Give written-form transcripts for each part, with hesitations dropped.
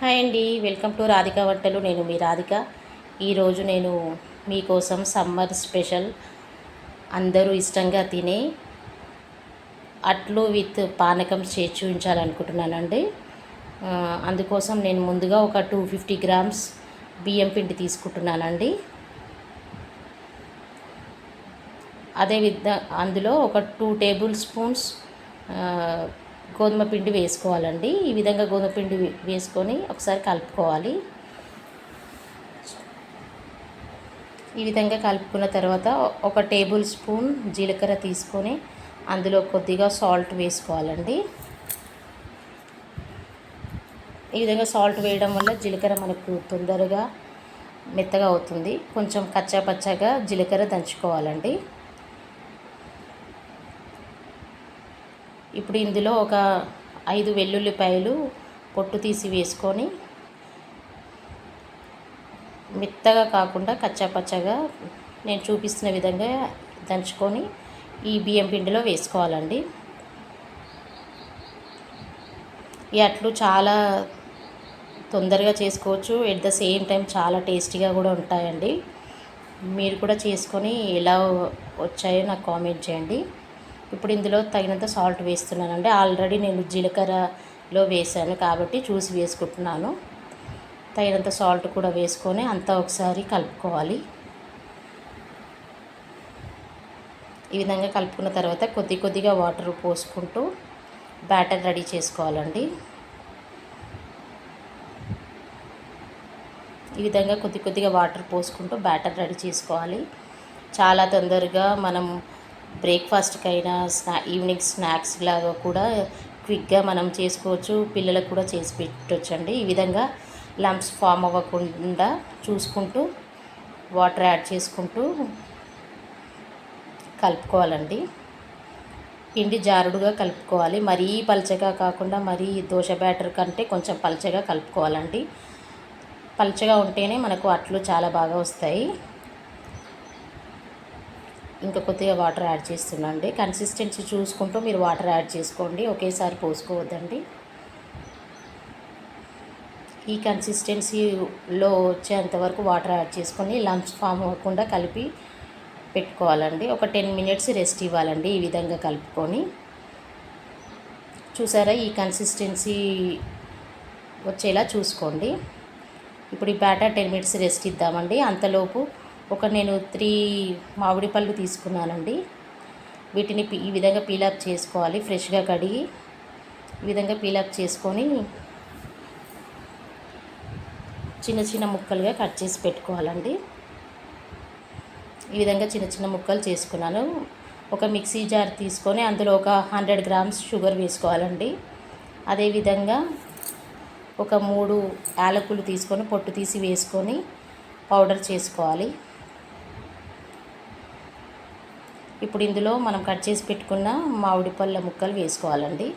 Hi అండి, welcome to Radhika వంటలు. నేను మీ రాధిక. ఈరోజు నేను మీకోసం సమ్మర్ స్పెషల్ అందరూ ఇష్టంగా తినే అట్లు విత్ పానకం చేసి చూపించాలనుకుంటున్నానండి. అందుకోసం నేను ముందుగా ఒక 250 గ్రామ్స్ బియ్యం పిండి తీసుకుంటున్నానండి. అందులో ఒక 2 టేబుల్ స్పూన్స్ గోధుమ పిండి వేసుకోవాలండి. ఈ విధంగా గోధుమ పిండి వేసుకొని ఒకసారి కలుపుకోవాలి. ఈ విధంగా కలుపుకున్న తర్వాత ఒక టేబుల్ స్పూన్ జీలకర్ర తీసుకొని అందులో కొద్దిగా సాల్ట్ వేసుకోవాలండి. ఈ విధంగా సాల్ట్ వేయడం వల్ల జీలకర్ర మనకు తొందరగా మెత్తగా అవుతుంది. కొంచెం కచ్చా పచ్చగా జీలకర్ర దంచుకోవాలండి. ఇప్పుడు ఇందులో ఒక 5 వెల్లుల్లిపాయలు పొట్టు తీసి వేసుకొని మెత్తగా కాకుండా కచ్చాపచ్చగా నేను చూపిస్తున్న విధంగా దంచుకొని ఈ బియ్యం పిండిలో వేసుకోవాలండి. ఈ అట్లు చాలా తొందరగా చేసుకోవచ్చు, ఎట్ ద సేమ్ టైం చాలా టేస్టీగా కూడా ఉంటాయండి. మీరు కూడా చేసుకొని ఎలా వచ్చాయో నాకు కామెంట్ చేయండి. ఇప్పుడు ఇందులో తగినంత సాల్ట్ వేస్తున్నానండి. ఆల్రెడీ నేను జీలకర్రలో వేసాను కాబట్టి చూసి వేసుకుంటున్నాను. తగినంత సాల్ట్ కూడా వేసుకొని అంతా ఒకసారి కలుపుకోవాలి. ఈ విధంగా కలుపుకున్న తర్వాత కొద్దిగా వాటర్ పోసుకుంటూ బ్యాటర్ రెడీ చేసుకోవాలండి. ఈ విధంగా కొద్దిగా వాటర్ పోసుకుంటూ బ్యాటర్ రెడీ చేసుకోవాలి. చాలా తొందరగా మనం బ్రేక్ఫాస్ట్కైనా ఈవినింగ్ స్నాక్స్ లాగా కూడా క్విక్గా మనం చేసుకోవచ్చు. పిల్లలకు కూడా చేసి పెట్టొచ్చండి. ఈ విధంగా లంప్స్ ఫామ్ అవ్వకుండా చూసుకుంటూ వాటర్ యాడ్ చేసుకుంటూ కలుపుకోవాలండి. పిండి జారుడుగా కలుపుకోవాలి. మరీ పలచగా కాకుండా మరీ దోశ బ్యాటర్ కంటే కొంచెం పలచగా కలుపుకోవాలండి. పలచగా ఉంటేనే మనకు అట్లు చాలా బాగా వస్తాయి. ఇంకా కొద్దిగా వాటర్ యాడ్ చేస్తున్నాండి. కన్సిస్టెన్సీ చూసుకుంటూ మీరు వాటర్ యాడ్ చేసుకోండి, ఒకేసారి పోసుకోవద్దండి. ఈ కన్సిస్టెన్సీలో వచ్చేంతవరకు వాటర్ యాడ్ చేసుకొని లంప్స్ ఫామ్ అవ్వకుండా కలిపి పెట్టుకోవాలండి. ఒక 10 మినిట్స్ రెస్ట్ ఇవ్వాలండి. ఈ విధంగా కలుపుకొని చూసారా, ఈ కన్సిస్టెన్సీ వచ్చేలా చూసుకోండి. ఇప్పుడు ఈ బ్యాటర్ 10 మినిట్స్ రెస్ట్ ఇద్దామండి. అంతలోపు నేను 3 మామిడి పళ్ళు తీసుకున్నానండి. వీటిని ఈ విధంగా పీలప్ చేసుకోవాలి. ఫ్రెష్గా కడిగి ఈ విధంగా పీలప్ చేసుకొని చిన్న ముక్కలుగా కట్ చేసి పెట్టుకోవాలండి. ఈ విధంగా చిన్న ముక్కలు చేసుకున్నాను. ఒక మిక్సీ జార్ తీసుకొని అందులో ఒక 100 గ్రామ్స్ షుగర్ వేసుకోవాలండి. అదేవిధంగా ఒక 3 యాలకులు తీసుకొని పొట్టు తీసి వేసుకొని పౌడర్ చేసుకోవాలి. ఇప్పుడు ఇందులో మనం కట్ చేసి పెట్టుకున్న మామిడి పళ్ళ ముక్కలు వేసుకోవాలండి.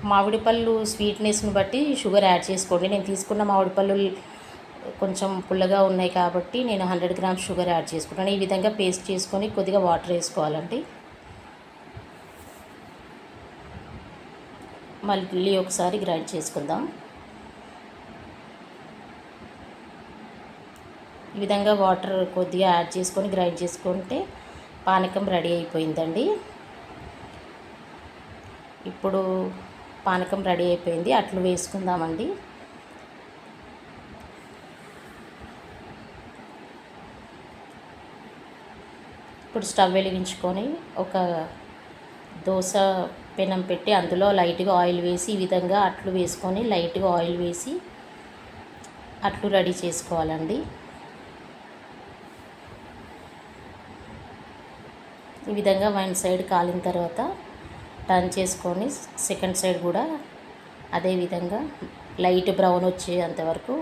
మామిడి పళ్ళు స్వీట్నెస్ని బట్టి షుగర్ యాడ్ చేసుకోండి. నేను తీసుకున్న మామిడి పళ్ళు కొంచెం పుల్లగా ఉన్నాయి కాబట్టి నేను 100 గ్రామ్స్ షుగర్ యాడ్ చేసుకుంటాను. ఈ విధంగా పేస్ట్ చేసుకొని కొద్దిగా వాటర్ వేసుకోవాలండి. మళ్ళీ ఒకసారి గ్రైండ్ చేసుకుందాం. ఈ విధంగా వాటర్ కొద్దిగా యాడ్ చేసుకొని గ్రైండ్ చేసుకుంటే పానకం రెడీ అయిపోయిందండి. ఇప్పుడు పానకం రెడీ అయిపోయింది. అట్లు వేసుకుందామండి. ఇప్పుడు స్టవ్ వెలిగించుకొని ఒక దోశ పెనం పెట్టి అందులో లైట్గా ఆయిల్ వేసి ఈ విధంగా అట్లు వేసుకొని లైట్గా ఆయిల్ వేసి అట్లు రెడీ చేసుకోవాలండి. ఈ విధంగా వన్ సైడ్ కాలిన తర్వాత టర్న్ చేసుకొని సెకండ్ సైడ్ కూడా అదే విధంగా లైట్ బ్రౌన్ వచ్చేంతవరకు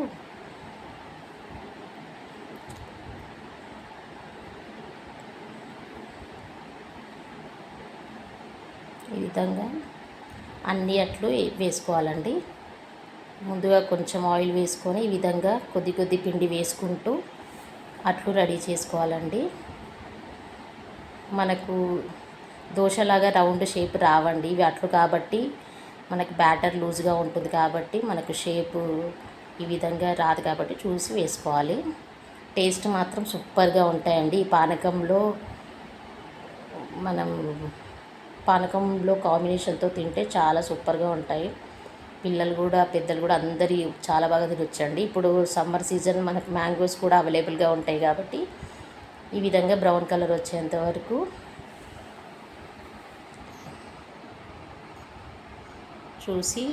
ఈ విధంగా అన్ని అట్లు వేసుకోవాలండి. ముందుగా కొంచెం ఆయిల్ వేసుకొని ఈ విధంగా కొద్ది పిండి వేసుకుంటూ అట్లు రెడీ చేసుకోవాలండి. మనకు దోశలాగా రౌండ్ షేప్ రావండి ఇవి అట్లు కాబట్టి మనకి బ్యాటర్ లూజ్గా ఉంటుంది కాబట్టి మనకు షేపు ఈ విధంగా రాదు కాబట్టి చూసి వేసుకోవాలి. టేస్ట్ మాత్రం సూపర్గా ఉంటాయండి. ఈ మనం పానకంలో కాంబినేషన్తో తింటే చాలా సూపర్గా ఉంటాయి. పిల్లలు కూడా పెద్దలు కూడా అందరి చాలా బాగా తినొచ్చండి. ఇప్పుడు సమ్మర్ సీజన్ మనకు మ్యాంగోస్ కూడా అవైలబుల్గా ఉంటాయి కాబట్టి ఈ విధంగా బ్రౌన్ కలర్ వచ్చేంత వరకు చూసి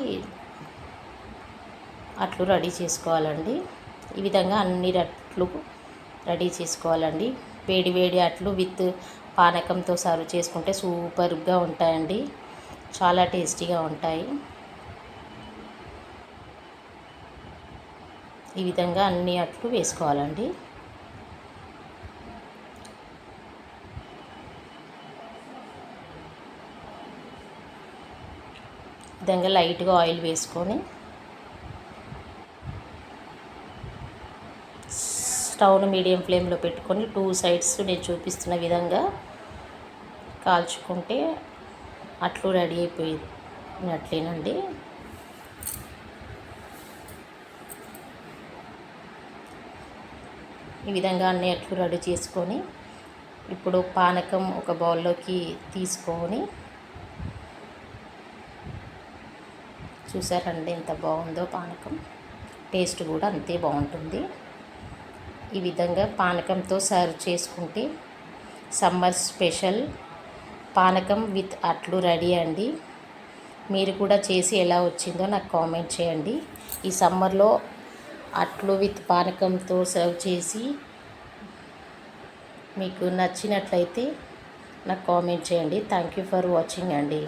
అట్లు రెడీ చేసుకోవాలండి. ఈ విధంగా అన్ని అట్లు రెడీ చేసుకోవాలండి. వేడి వేడి అట్లు విత్ పానకంతో సర్వ్ చేసుకుంటే సూపర్గా ఉంటాయండి. చాలా టేస్టీగా ఉంటాయి. ఈ విధంగా అన్ని అట్లు వేసుకోవాలండి. ఈ విధంగా లైట్గా ఆయిల్ వేసుకొని స్టవ్ను మీడియం ఫ్లేమ్లో పెట్టుకొని 2 సైడ్స్ నేను చూపిస్తున్న విధంగా కాల్చుకుంటే అట్లు రెడీ అయిపోయినట్లేనండి. ఈ విధంగా అన్ని అట్లు రెడీ చేసుకొని ఇప్పుడు పానకం ఒక బౌల్లోకి తీసుకొని చూసారండి ఎంత బాగుందో పానకం. టేస్ట్ కూడా అంతే బాగుంటుంది. ఈ విధంగా పానకంతో సర్వ్ చేసుకుంటే సమ్మర్ స్పెషల్ పానకం విత్ అట్లు రెడీ అండి. మీరు కూడా చేసి ఎలా వచ్చిందో నాకు కామెంట్ చేయండి. ఈ సమ్మర్లో అట్లు విత్ పానకంతో సర్వ్ చేసి మీకు నచ్చినట్లయితే నాకు కామెంట్ చేయండి. థ్యాంక్ యూ ఫర్ వాచింగ్ అండి.